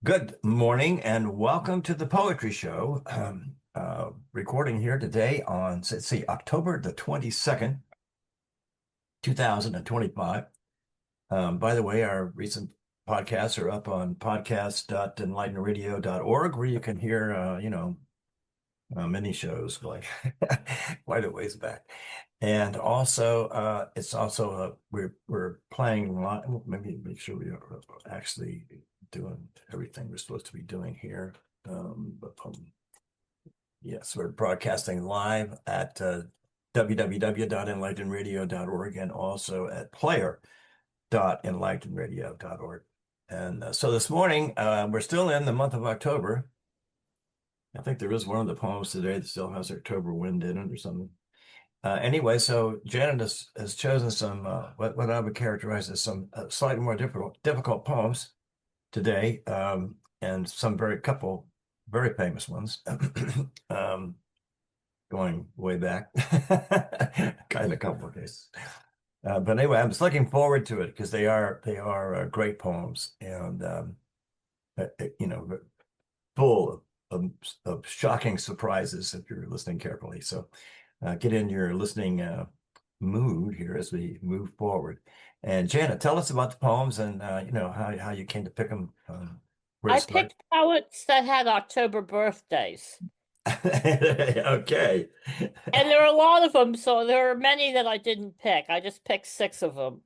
Good morning and welcome to the Poetry Show. Recording here today on, let's see, October the 22nd, 2025. By the way, our recent podcasts are up on podcast.enlightenradio.org, where you can hear, many shows going quite a ways back. And also, it's also we're playing live. Maybe make sure we are actually doing everything we're supposed to be doing here. Yes, we're broadcasting live at www.enlightenradio.org and also at player.enlightenradio.org. And so this morning, we're still in the month of October. I think there is one of the poems today that still has October wind in it or something. Anyway, so Janet has chosen some what I would characterize as some slightly more difficult poems today, and some couple very famous ones, going way back, kind of couple of cases. But anyway, I'm just looking forward to it because they are great poems and full of shocking surprises if you're listening carefully. So get in your listening mood here as we move forward. And Janet, tell us about the poems and how you came to pick them. Where to I start? picked poets that had October birthdays. Okay. And there are a lot of them, so there are many that I didn't pick. I just picked six of them.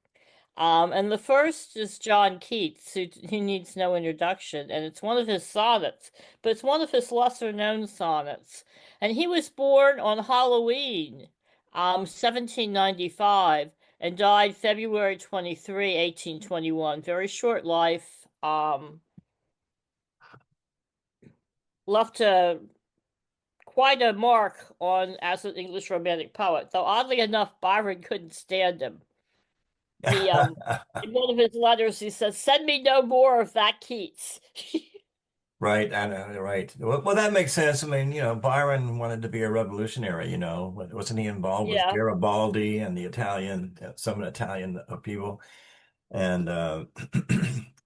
And the first is John Keats, who needs no introduction, and it's one of his sonnets, but it's one of his lesser known sonnets. And he was born on Halloween, 1795, and died February 23, 1821. Very short life. Left quite a mark on as an English romantic poet, though oddly enough, Byron couldn't stand him. He in one of his letters he says, "Send me no more of that Keats." Right, I know, right. Well, that makes sense. I mean, Byron wanted to be a revolutionary, wasn't he involved with Yeah. Garibaldi and the Italian, some Italian people? And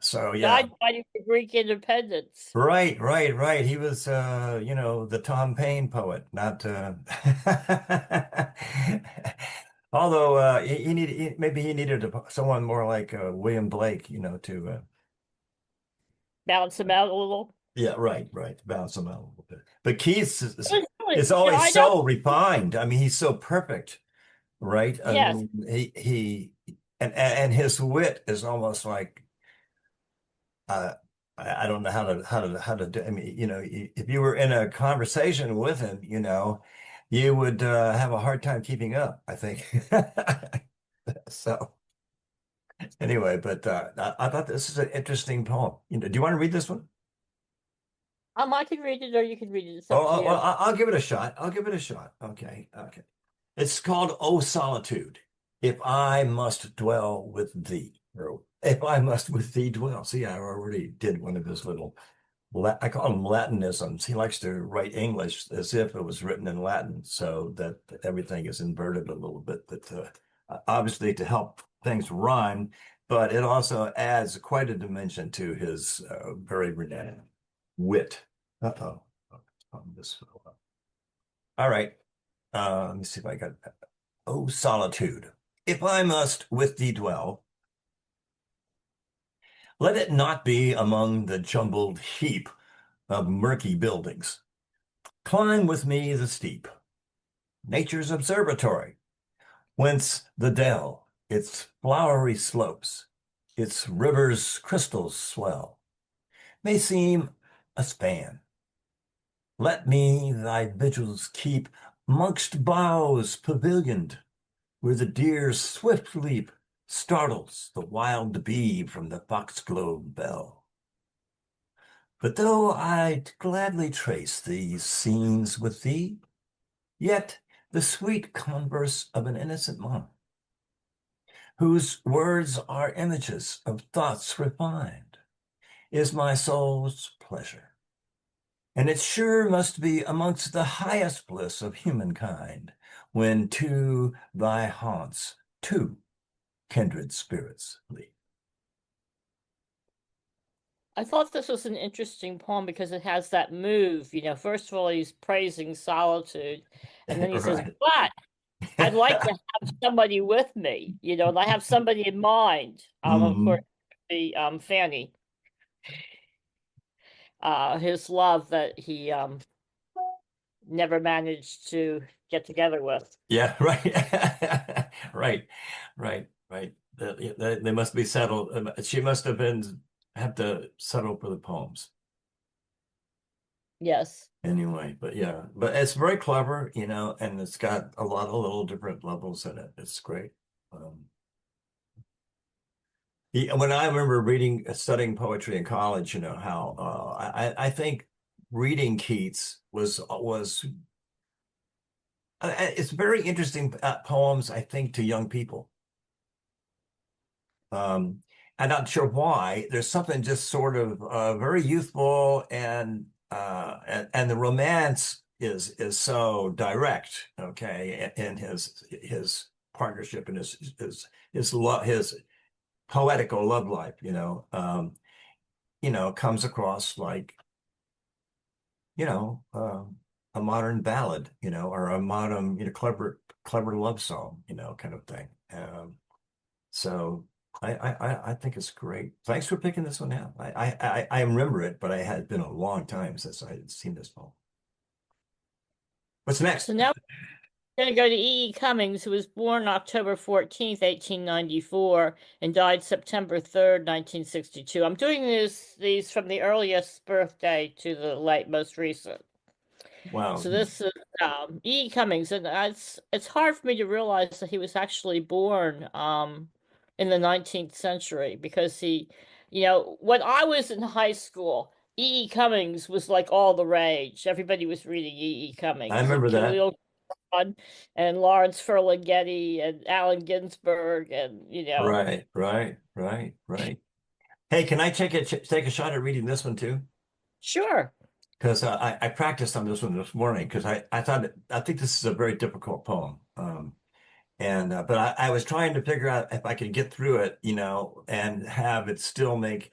so, yeah, Died fighting for Greek independence. right. He was, the Tom Paine poet, not, although he needed, maybe he needed someone more like William Blake, to Balance him out a little. yeah, right. Balance them out a little bit. But Keats It was really, is always I know. so refined. I mean, he's so perfect, right? I Yes. mean, he and his wit is almost like uh, I don't know how to do. I mean, if you were in a conversation with him, you would have a hard time keeping up, I think. So anyway, but I thought this is an interesting poem. Do you want to read this one? I can read it or you can read it. It's Oh, up to well, you. I'll give it a shot. I'll give it a shot. Okay. It's called "O Solitude." If I must dwell with thee, or if I must with thee dwell. See, I already did one of his little, I call them Latinisms. He likes to write English as if it was written in Latin, so that everything is inverted a little bit. But obviously, to help things rhyme, but it also adds quite a dimension to his very renowned wit. Uh-oh. This. All right. Let me see if I got that. Oh, solitude. If I must with thee dwell, let it not be among the jumbled heap of murky buildings. Climb with me the steep, nature's observatory, whence the dell, its flowery slopes, its river's crystals swell, may seem a span. Let me thy vigils keep mongst boughs pavilioned, where the deer's swift leap startles the wild bee from the foxglove bell. But though I'd gladly trace these scenes with thee, yet the sweet converse of an innocent monk, whose words are images of thoughts refined, is my soul's pleasure. And it sure must be amongst the highest bliss of humankind when to thy haunts two kindred spirits lead. I thought this was an interesting poem because it has that move. First of all, he's praising solitude, and then he says, Right. "But I'd like to have somebody with me, and I have somebody in mind." Of course, Hmm. the Fanny, his love that he never managed to get together with. Yeah, right. Right, right. They must be settled. She must have to settle for the poems Yes. anyway. But yeah, but it's very clever, and it's got a lot of little different levels in it. It's great. Um, when I remember studying poetry in college, how I think reading Keats was it's very interesting poems, I think, to young people. Um, I'm not sure why. There's something just sort of very youthful, and the romance is so direct, okay, in his partnership and his poetical love life, comes across like, you know, a modern ballad, or a modern, clever love song, kind of thing. So I think it's great. Thanks for picking this one out. I remember it, but I had been a long time since I had seen this poem. What's So next? now we're going to go to E. Cummings, who was born October 14th, 1894, and died September 3rd, 1962. I'm doing these from the earliest birthday to the most recent. Wow. So this is E. Cummings, and it's hard for me to realize that he was actually born in the 19th century because when I was in high school, E. Cummings was like all the rage. Everybody was reading E. I Cummings and remember that. Khalil Gibran and Lawrence Ferlinghetti and Allen Ginsberg and Right, right, right, right. Hey, can I take a shot at reading this one too? sure. Because I practiced on this one this morning because I think this is a very difficult poem. But I was trying to figure out if I could get through it, and have it still make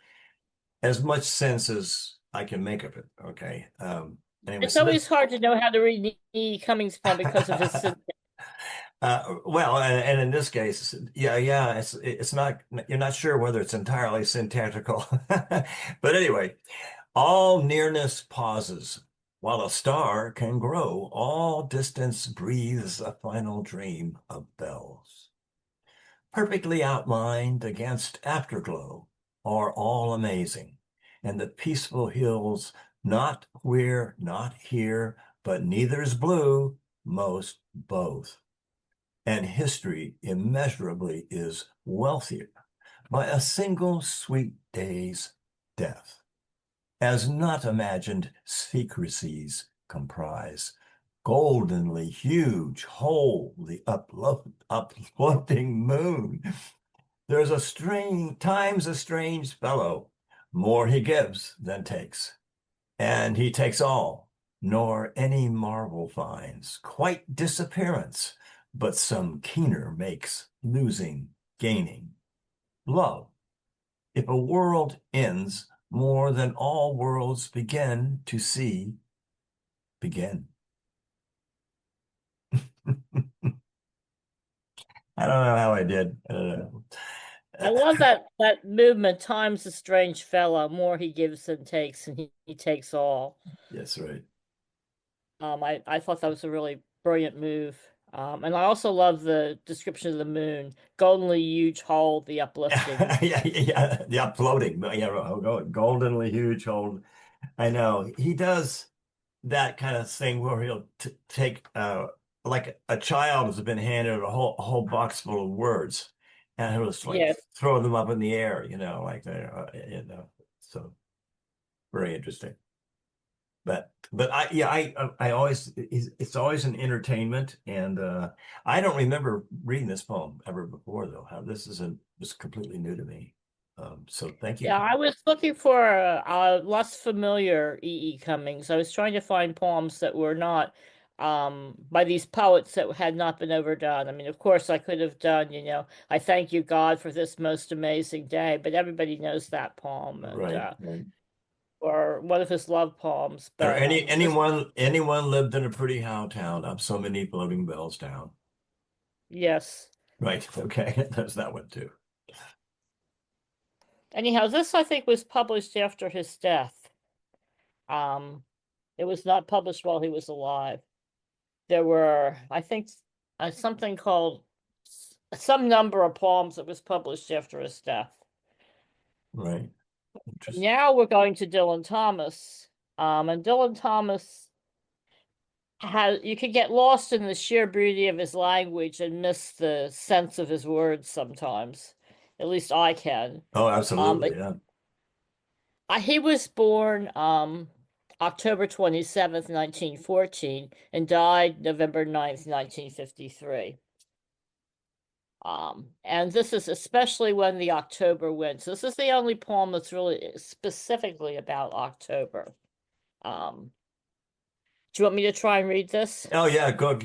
as much sense as I can make of it. Okay. Anyway, It's so this, always hard to know how to read E. Cummings poem because of his well, and in this case, yeah, it's not, you're not sure whether it's entirely syntactical, but anyway, all nearness pauses. While a star can grow, all distance breathes a final dream of bells. Perfectly outlined against afterglow, are all amazing, and the peaceful hills, not where, not here, but neither's blue, most both. And history immeasurably is wealthier by a single sweet day's death, as not imagined secrecies comprise. Goldenly huge, whole the uploading moon. There's time's a strange fellow, more he gives than takes, and he takes all, nor any marvel finds, quite disappearance, but some keener makes losing, gaining. Love, if a world ends, more than all worlds begin to see, begin. I don't know how I did. I don't know. I love that movement. Time's a strange fellow, more he gives than takes, and he takes all. Yes, right. I thought that was a really brilliant move. And I also love the description of the moon, goldenly huge hole, the uplifting. Yeah. The uploading. Yeah, goldenly huge hold. I know he does that kind of thing where he'll t take like a child has been handed a whole box full of words, and he'll just like Yes. throw them up in the air, like they're so very interesting. But I always it's always an entertainment, and I don't remember reading this poem ever before though. How this is was completely new to me. So thank Yeah, you. I was looking for a less familiar E. Cummings. I was trying to find poems that were not by these poets that had not been overdone. I mean, of course, I could have done, I thank you, God, for this most amazing day, but everybody knows that poem, and Right, right. or one of his love poems. Or But this, anyone lived in a pretty how town up so many floating bells down. yes. Right. Okay. There's that one too. Anyhow, this I think was published after his death. Um, it was not published while he was alive. There were, I think, something called some number of poems that was published after his death. Right. Interesting. Now we're going to Dylan Thomas. And Dylan Thomas has, you could get lost in the sheer beauty of his language and miss the sense of his words sometimes. At least I can. Oh, But absolutely. Yeah. he was born October 27th, 1914, and died November 9th, 1953. And this is especially when the October wind. So this is the only poem that's really specifically about October. Um, do you want me to try and read this? Oh yeah. Go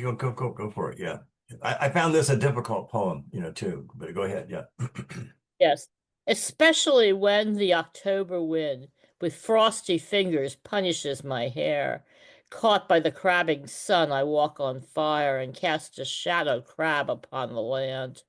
for it. Yeah. I found this a difficult poem, too, but go ahead. Yeah. Yes. Especially when the October wind with frosty fingers punishes my hair. Caught by the crabbing sun, I walk on fire and cast a shadow crab upon the land.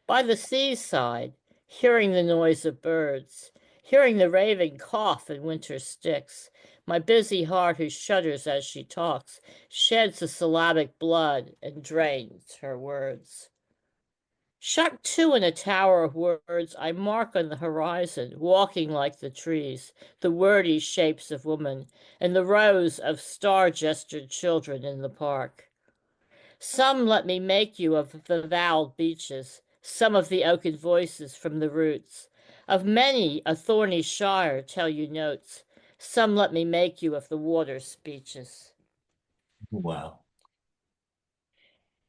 By the seaside, hearing the noise of birds, hearing the raven cough in winter sticks, my busy heart who shudders as she talks, sheds the syllabic blood and drains her words. Shut to in a tower of words, I mark on the horizon, walking like the trees, the wordy shapes of woman, and the rows of star-gestured children in the park. Some let me make you of the voweled beeches, some of the oaken voices from the roots. Of many a thorny shire tell you notes, some let me make you of the water speeches. Wow.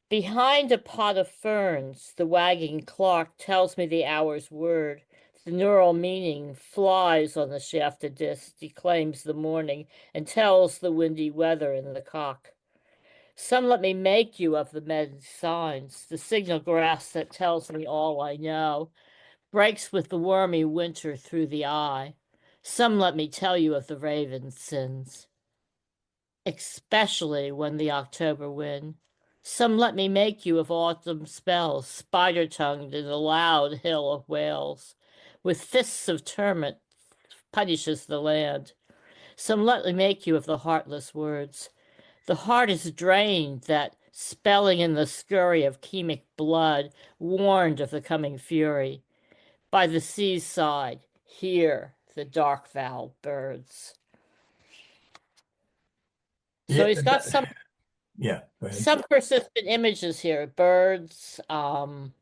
Behind a pot of ferns, the wagging clock tells me the hour's word. The neural meaning flies on the shafted disc, declaims the morning, and tells the windy weather in the cock. Some let me make you of the men's signs, the signal grass that tells me all I know, breaks with the wormy winter through the eye. Some let me tell you of the raven's sins, especially when the October wind. Some let me make you of autumn spells, spider-tongued in the loud hill of Wales, with fists of termite punishes the land. Some let me make you of the heartless words. The heart is drained that, spelling in the scurry of chemic blood, warned of the coming fury. By the sea's side, hear the dark-vowed birds. So Yeah. he's got Yeah. Go ahead. some persistent images here, birds, but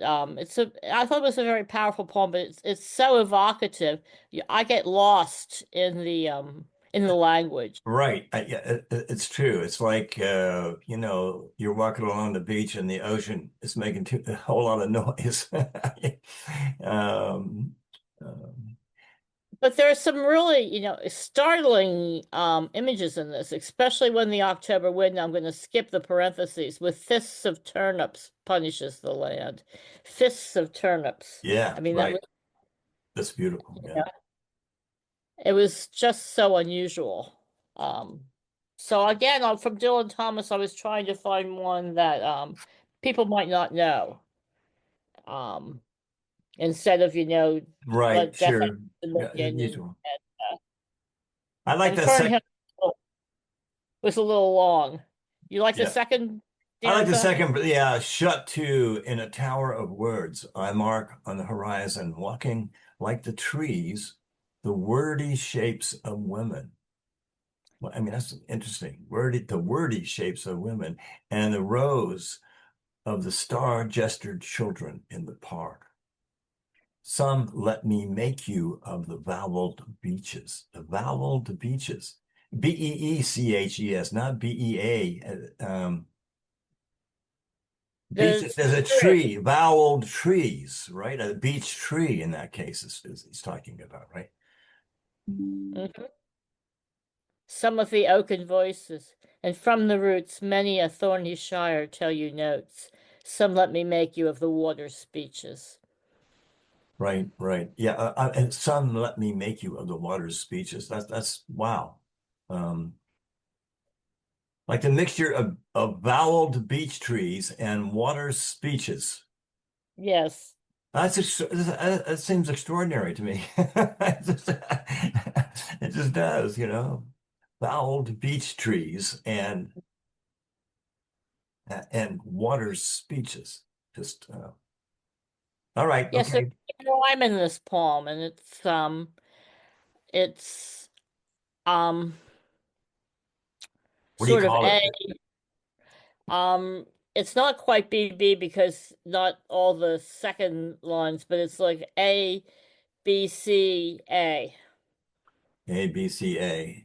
I thought it was a very powerful poem, but it's so evocative. I get lost in the language. Right. Yeah, it's true. It's like, you're walking along the beach and the ocean is making a whole lot of noise. Um, um, But there's some really, startling images in this, especially when the October wind, I'm going to skip the parentheses, with fists of turnips punishes the land. Fists of turnips. yeah, I mean, that right. was, That's beautiful. Yeah. yeah, it was just so unusual. Um, so again, from Dylan Thomas, I was trying to find one that people might not know. Um, instead of, Right. Death Sure. the Yeah. Million Usual. I like and that sec Fernhill was a little long. You like the Yeah. second I like the stanza? second, but yeah, shut to in a tower of words. I mark on the horizon, walking like the trees, the wordy shapes of women. Well, I mean, that's interesting. The wordy shapes of women and the rows of the star-gestured children in the park. Some let me make you of the voweled beaches. The voweled beaches. Beeches, not Bea. Beach, There's there's a three. tree, voweled trees, right? A beech tree in that case is he's talking about, right? Mhm. some of the oaken voices, and from the roots many a thorny shire tell you notes. Some let me make you of the water speeches. Right, right. Yeah, and some let me make you of the water's speeches. That's wow. Um, like the mixture of voweled beech trees and water's speeches. Yes. That seems extraordinary to me. It just does, you know. Voweled beech trees and water's speeches. Just all right, Yes, there's okay. a rhyme in this poem, and it's um What do you sort of call A. it? Um, it's not quite BB because not all the second lines, but it's like A, B, C, A. A B C A.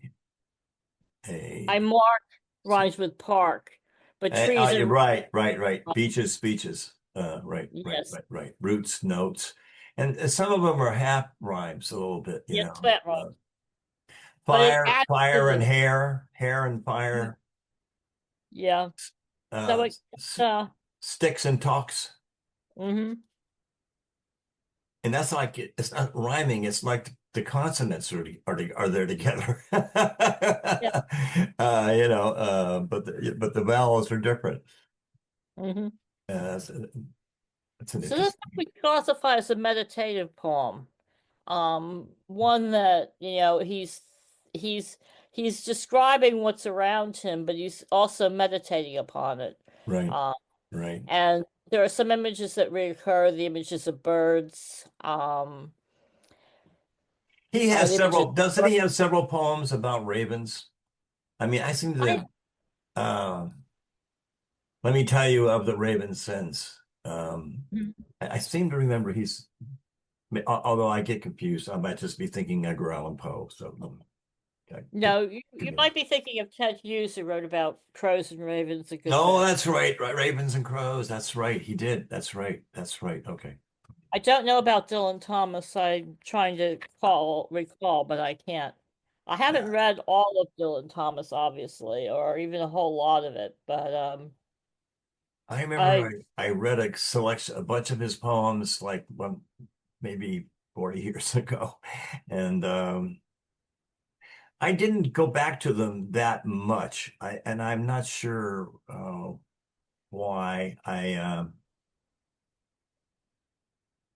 I mark rhymes with park, but trees You're and right, right, right. Beaches, speeches. Right, right, yes, right, right. Roots, notes, and some of them are half rhymes a little bit. You yes, know, that rhymes. But it adds to fire and the hair, hair and fire. yeah. So Uh, it s uh sticks and talks, mm-hmm. and that's like it's not rhyming. It's like the consonants are there together. Yeah. But the vowels are different. Mm-hmm. It's, it's an So this interesting. we classify as a meditative poem. One that, he's he's describing what's around him, but he's also meditating upon it. Right, Um, right. and there are some images that reoccur, the images of birds, He has the images several, doesn't of he have several poems about ravens? I mean, I seem I, to, let me tell you of the raven sense. I seem to remember although I get confused, I might just be thinking Edgar Allan Poe. So no, you forgive me. might be thinking of Ted Hughes, who wrote about crows and ravens a good Oh, bit. that's right, right. Ravens and crows. That's right. He did. That's right. That's right. Okay. I don't know about Dylan Thomas. I'm trying to recall, but I can't. I haven't Yeah. read all of Dylan Thomas, obviously, or even a whole lot of it, but I I remember I read a selection, a bunch of his poems, like maybe 40 years ago. And I didn't go back to them that much. And I'm not sure why.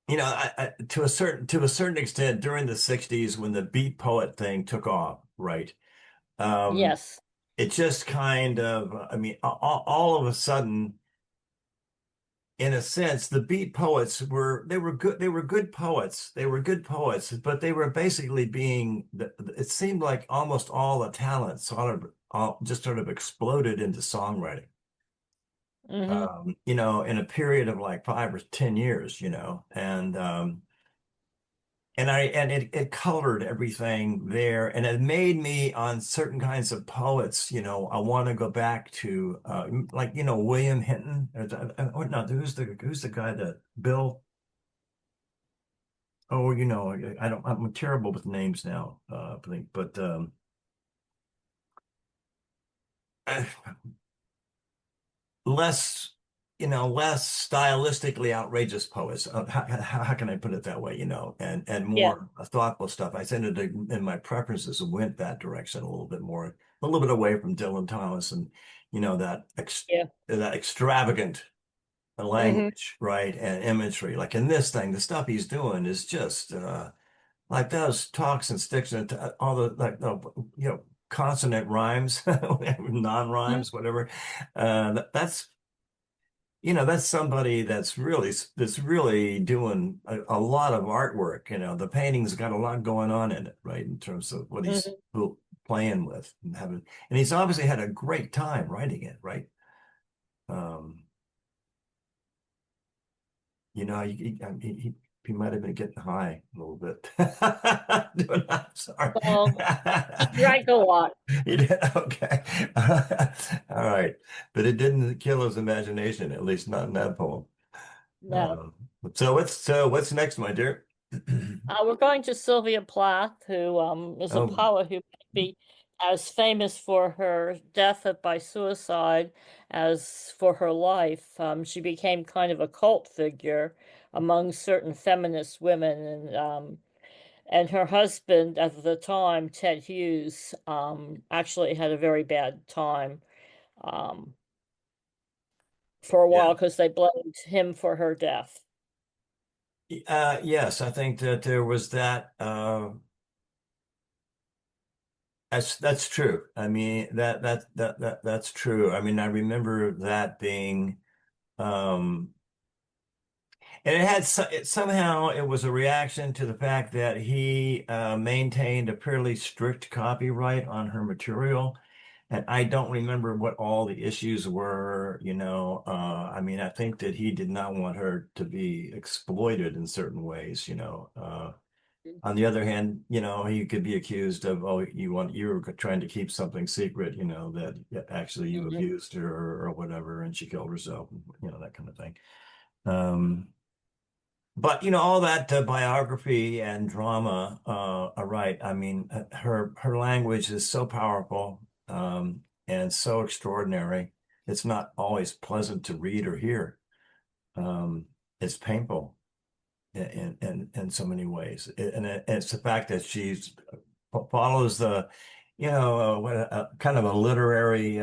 To a certain extent during the 60s when the beat poet thing took off, right? Um, yes. it just kind of, I mean, all of a sudden, in a sense, the beat poets they were good poets. They were good poets, but they were basically it seemed like almost all the talent just sort of exploded into songwriting. Hmm. In a period of like 5 or 10 years, and it colored everything there, and it made me on certain kinds of poets, I want to go back to like William Hinton. Or no, who's the guy that Bill? Oh, I don't. I'm terrible with names now. But less, less stylistically outrageous poets. How can I put it that way? And Yeah. more thoughtful stuff. I tended to, in my preferences, went that direction a little bit more, a little bit away from Dylan Thomas and Yeah. that extravagant Hmm. language, right, and imagery. Like in this thing, the stuff he's doing is just like those talks and sticks and all the like consonant rhymes, non-rhymes, whatever. That's somebody that's really doing a lot of artwork. The painting's got a lot going on in it, right? In terms of what he's Hmm. playing with and he's obviously had a great time writing it, right? Um, he might have been getting high a little bit. I'm sorry. Well, he drank a lot. He did okay. All right, but it didn't kill his imagination, at least not in that poem. No. Um, so what's next, my dear? We're going to Sylvia Plath, who is a Oh, poet who might be as famous for her death by suicide as for her life. She became kind of a cult figure among certain feminist women, and her husband at the time, Ted Hughes, actually had a very bad time um, for a Yeah. while because they blamed him for her death. Yes, I think that there was that. That's true. I mean that's true. I mean, I remember that being and somehow it was a reaction to the fact that he maintained a fairly strict copyright on her material. And I don't remember what all the issues were, you know. I mean, I think that he did not want her to be exploited in certain ways, you know. On the other hand, you know, he could be accused of, oh, you were trying to keep something secret, you know, that actually you Mhm. abused her or whatever, and she killed herself, you know, that kind of thing. Um, but you know, all that biography and drama are right. I mean, her language is so powerful and so extraordinary. It's not always pleasant to read or hear. Um, it's painful in so many ways, it's the fact that she's follows the, you know, kind of a literary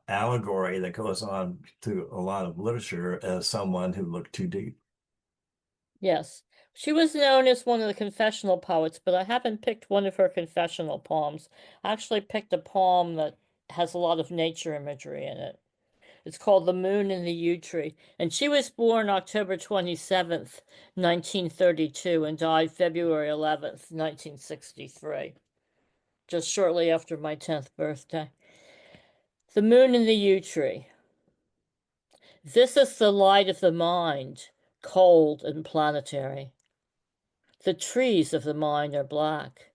allegory that goes on through a lot of literature as someone who looked too deep. Yes. She was known as one of the confessional poets, but I haven't picked one of her confessional poems. I actually picked a poem that has a lot of nature imagery in it. It's called The Moon in the Yew Tree, and she was born October 27th, 1932, and died February 11th, 1963, just shortly after my 10th birthday. The Moon in the Yew Tree. This is the light of the mind, cold and planetary. The trees of the mind are black.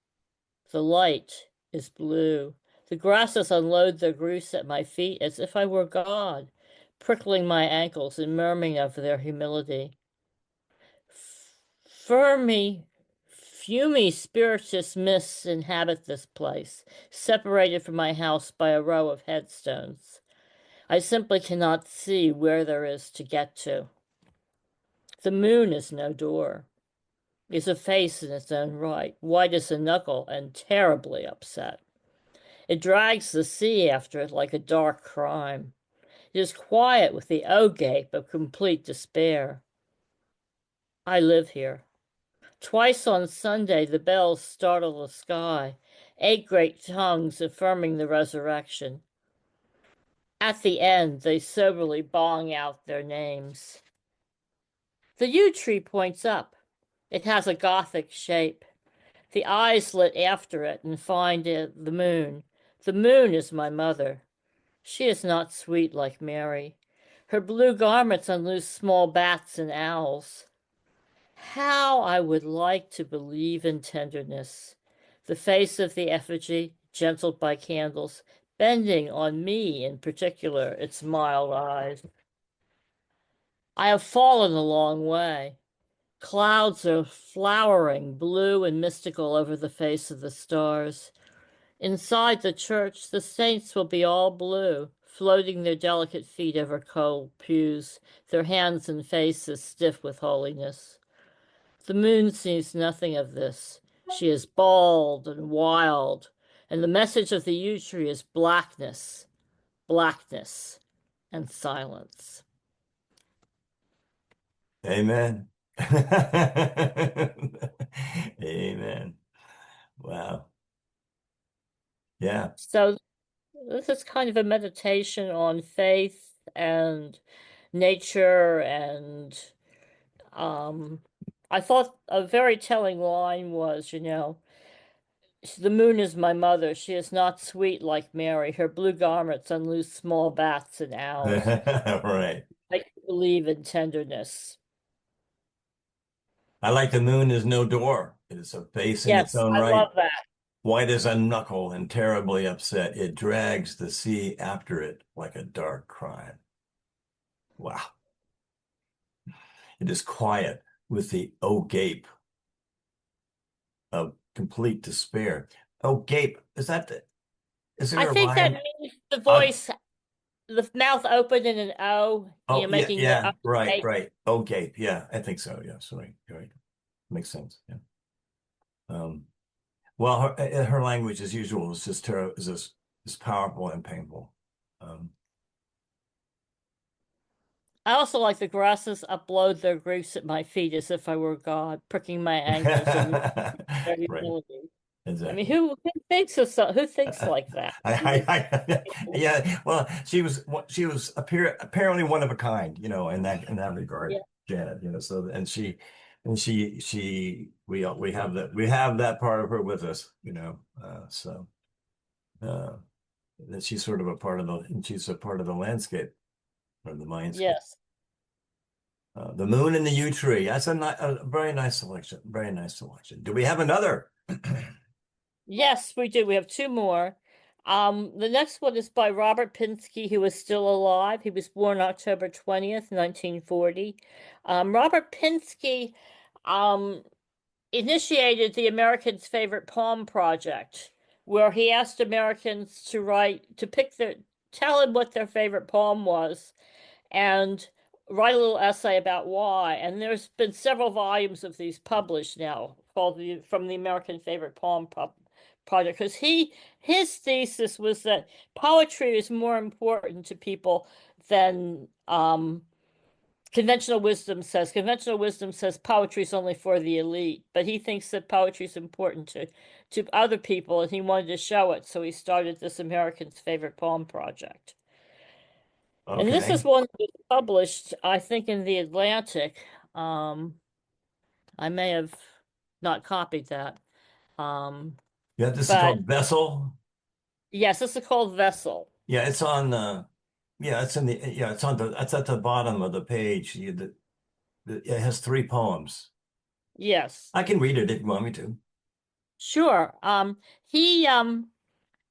The light is blue. The grasses unload their grooves at my feet as if I were God, prickling my ankles and murmuring of their humility. Fermi, fumy spiritus mists inhabit this place, separated from my house by a row of headstones. I simply cannot see where there is to get to. The moon is no door, is a face in its own right, white as a knuckle and terribly upset. It drags the sea after it like a dark crime. It is quiet with the o-gape of complete despair. I live here. Twice on Sunday the bells startle the sky, 8 great tongues affirming the resurrection. At the end they soberly bong out their names. The yew tree points up. It has a Gothic shape. The eyes lit after it and find it the moon. The moon is my mother. She is not sweet like Mary. Her blue garments unloose small bats and owls. How I would like to believe in tenderness. The face of the effigy, gentled by candles, bending on me in particular, its mild eyes. I have fallen a long way. Clouds are flowering, blue and mystical over the face of the stars. Inside the church, the saints will be all blue, floating their delicate feet over cold pews, their hands and faces stiff with holiness. The moon sees nothing of this. She is bald and wild, and the message of the yew tree is blackness, blackness, and silence. Amen. Amen. Wow. Yeah. So this is kind of a meditation on faith and nature and I thought a very telling line was, the moon is my mother. She is not sweet like Mary. Her blue garments unloose small bats and owls. Right. I believe in tenderness. I like the moon is no door. It is a face in its Yes, own I right. love that. White as a knuckle and terribly upset. It drags the sea after it like a dark crime. Wow. It is quiet with the oh gape of complete despair. Oh, gape. Is I there a think that rhyme? means the I, voice, the mouth open in an O, oh, yeah, making the yeah, O right, shape. right. Oh, gape. Yeah, I think so. Yeah, sorry. Right. Makes sense. Yeah. Um, well, her language, as usual, is just is powerful and painful. Um, I also like the grasses upload their griefs at my feet as if I were God, pricking my ankles and their right. humility. I mean, Exactly. who thinks of who thinks like that? Yeah. Well, she was apparently one of a kind, in that regard, Yeah. Janet. So we have that part of her with us, uh, that she's sort of a part of she's a part of the landscape or the mindscape. Yes. The moon and the yew tree. That's a very nice selection. Very nice selection. Do we have another? Yes, we do. We have two more. The next one is by Robert Pinsky, who is still alive. He was born October 20th, 1940. Robert Pinsky um, initiated the Americans' Favorite Poem Project, where he asked Americans to tell him what their favorite poem was, and write a little essay about why. And there's been several volumes of these published now, called from the American Favorite Project, because his thesis was that poetry is more important to people than conventional wisdom says. Conventional wisdom says poetry is only for the elite, but he thinks that poetry is important to other people, and he wanted to show it, so he started this American's Favorite Poem Project. And this is Okay. one that was published, I think, in the Atlantic. Um, I may have not copied that. Um, Yeah, this is but called Vessel. yes, this is called Vessel. Yeah, it's on yeah, it's at the bottom of the page. It has three poems. Yes, I can read it if you want me to. sure. He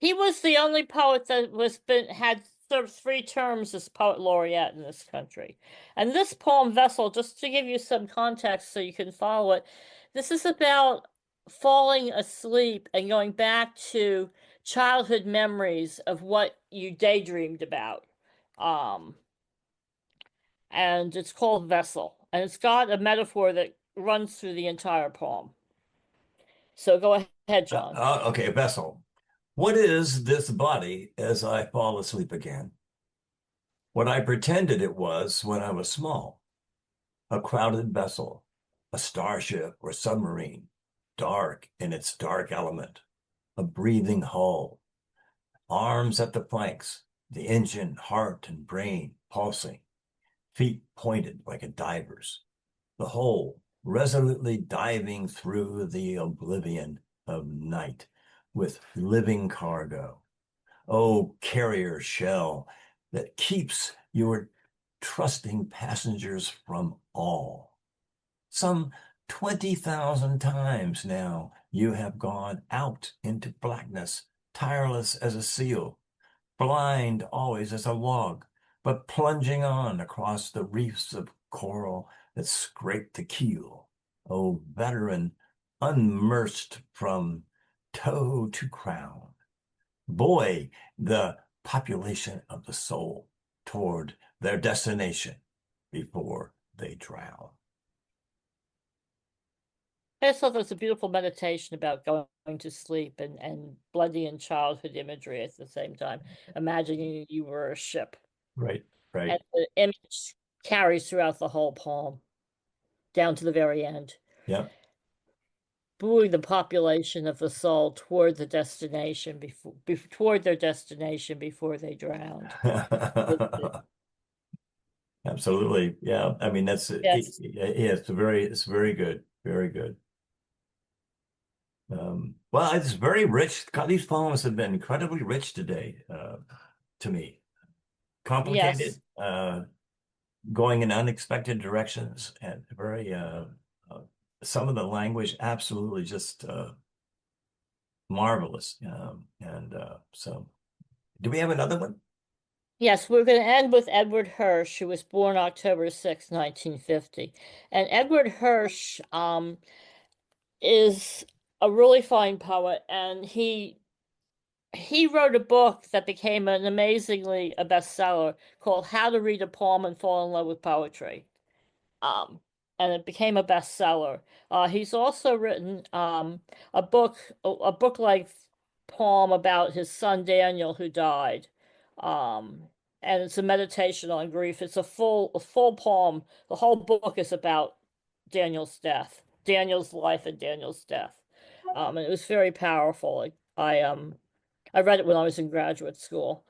he was the only poet that had sort of three terms as poet laureate in this country. And this poem, Vessel, just to give you some context so you can follow it, this is about falling asleep and going back to childhood memories of what you daydreamed about. Um, and it's called Vessel. And it's got a metaphor that runs through the entire poem. So go ahead, John. Okay, Vessel. What is this body as I fall asleep again? What I pretended it was when I was small, a crowded vessel, a starship or submarine, dark in its dark element, a breathing hull, arms at the flanks, the engine, heart, and brain pulsing, feet pointed like a diver's, the whole resolutely diving through the oblivion of night with living cargo. Oh, carrier shell that keeps your trusting passengers from all. Some 20,000 times now you have gone out into blackness, tireless as a seal, blind always as a log, but plunging on across the reefs of coral that scrape the keel. O veteran, unmersed from toe to crown, buoy the population of the soul toward their destination before they drown. I just thought that was a beautiful meditation about going to sleep and blending in childhood imagery at the same time, imagining you were a ship. Right, right. And the image carries throughout the whole poem, down to the very end, Yeah. buoying the population of the soul toward the destination toward their destination before they drowned. Absolutely. Yeah. I mean, Yes, yeah, it's very good. Very good. Well, it's very rich. God, these poems have been incredibly rich today, to me. yes. Complicated, going in unexpected directions, and very, uh, some of the language absolutely just marvelous. And so, do we have another one? Yes, we're going to end with Edward Hirsch, who was born October 6th, 1950. And Edward Hirsch is a really fine poet, and he wrote a book that became an amazingly a bestseller called How to Read a Poem and Fall in Love with Poetry. Um, and it became a bestseller. He's also written a book like poem about his son Daniel who died. Um, and it's a meditation on grief. It's a full poem. The whole book is about Daniel's death, Daniel's life and Daniel's death. And it was very powerful. I read it when I was in graduate school.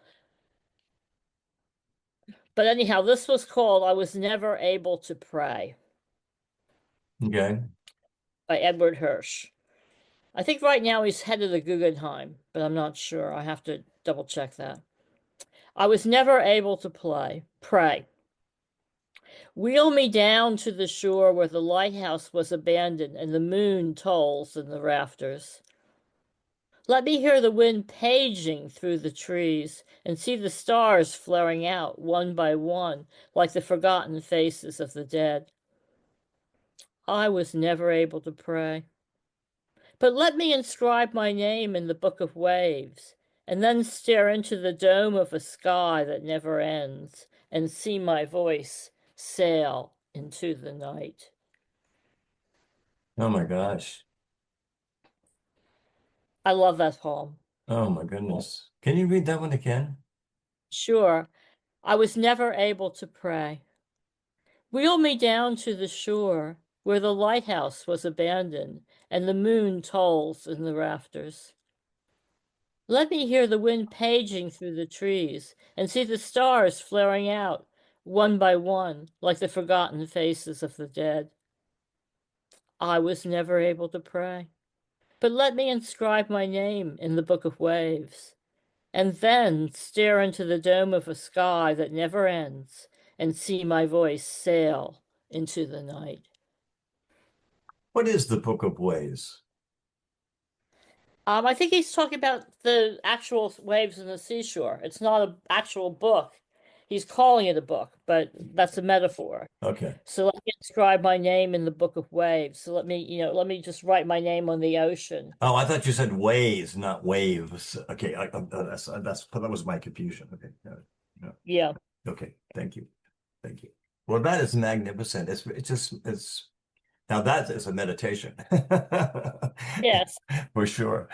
But anyhow, this was called I Was Never Able to Pray Okay. by Edward Hirsch. I think right now he's head of the Guggenheim, but I'm not sure. I have to double check that. I was never able to pray. Wheel me down to the shore where the lighthouse was abandoned and the moon tolls in the rafters. Let me hear the wind paging through the trees and see the stars flaring out one by one like the forgotten faces of the dead. I was never able to pray. But let me inscribe my name in the book of waves, and then stare into the dome of a sky that never ends, and see my voice sail into the night. Oh my gosh. I love that poem. Oh my goodness. Can you read that one again? Sure, I was never able to pray. Wheel me down to the shore where the lighthouse was abandoned and the moon tolls in the rafters. Let me hear the wind paging through the trees and see the stars flaring out one by one like the forgotten faces of the dead. I was never able to pray, but let me inscribe my name in the book of waves, and then stare into the dome of a sky that never ends and see my voice sail into the night. What is the Book of Ways? I think he's talking about the actual waves in the seashore. It's not an actual book. He's calling it a book, but that's a metaphor. Okay. So let me inscribe my name in the book of waves. So let me just write my name on the ocean. Oh, I thought you said ways, not waves. Okay, that was my confusion. Okay. Yeah. Yeah. Okay. Thank you. Thank you. Well, that is magnificent. It's now that is a meditation Yes. for sure.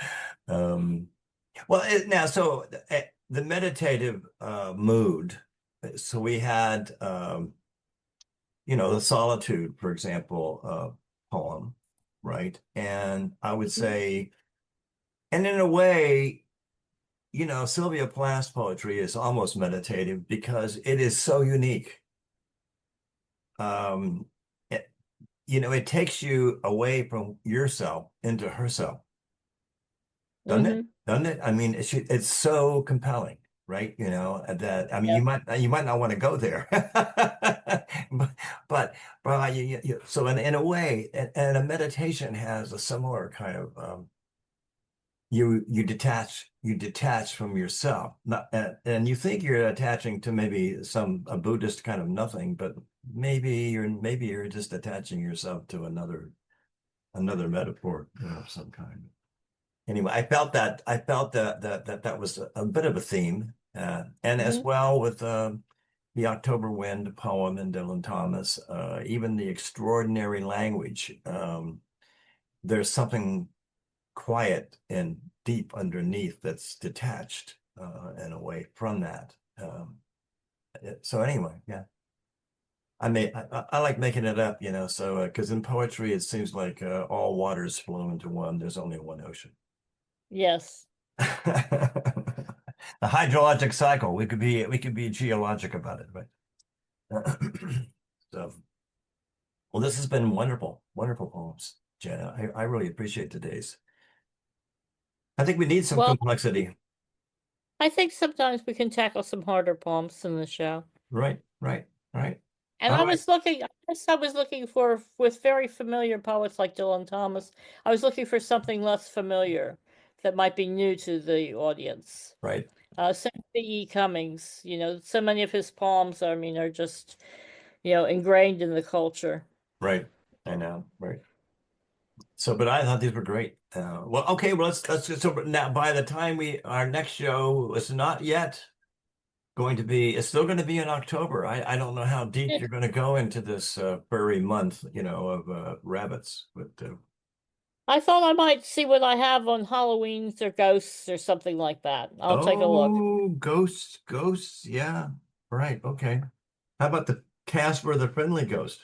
Um, well, now so the meditative mood. So we had the solitude, for example, poem, right? And I would say, and in a way, Sylvia Plath's poetry is almost meditative because it is so unique. Um, it, it takes you away from yourself into herself, doesn't it? Mm-hmm. Doesn't it? I mean, it's so compelling, right? That I mean, Yeah. you might not want to go there, but so in a way, and a meditation has a similar kind of you detach from yourself, not and you think you're attaching to maybe a Buddhist kind of nothing, but maybe you're just attaching yourself to another metaphor, of some kind. Anyway, I felt that was a bit of a theme, and as Mm-hmm. well with the October Wind poem in Dylan Thomas, even the extraordinary language. There's something quiet and deep underneath that's detached in a way from that. So anyway, yeah. I like making it up, so because in poetry it seems like all waters flow into one. There's only one ocean. Yes. The hydrologic cycle. We could be geologic about it, right? So, well, this has been wonderful, wonderful poems, Jenna. I really appreciate today's. I think we need some Well, complexity. I think sometimes we can tackle some harder poems in the show. Right, right, right. And All right, I guess I was looking for, with very familiar poets like Dylan Thomas, I was looking for something less familiar that might be new to the audience. right, Same with Cummings, so many of his poems, I mean, are just, ingrained in the culture. right. I know, right. So, but I thought these were great. Well, okay, well, let's just, so now by the time our next show is not yet going to be, it's still going to be in October. I don't know how deep you're going to go into this furry month, of rabbits, but I thought I might see what I have on Halloweens or ghosts or something like that. I'll take a look. oh, ghosts, yeah, right, okay. How about the Casper the Friendly Ghost?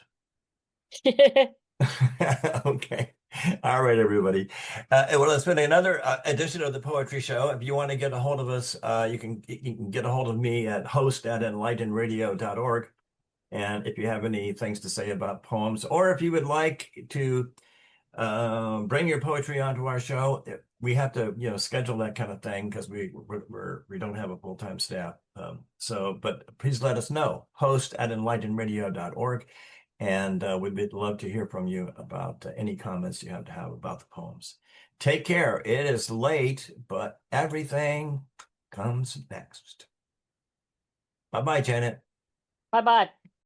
Okay. All right, everybody. Well, it's been another edition of the Poetry Show. If you want to get a hold of us, you can get a hold of me at host@enlightenradio.org. And if you have any things to say about poems, or if you would like to bring your poetry onto our show, we have to, schedule that kind of thing because we don't have a full-time staff. But please let us know. Host@enlightenradio.org. And we'd love to hear from you about any comments you have to have about the poems. Take care. It is late, but everything comes next. Bye-bye, Janet. Bye bye.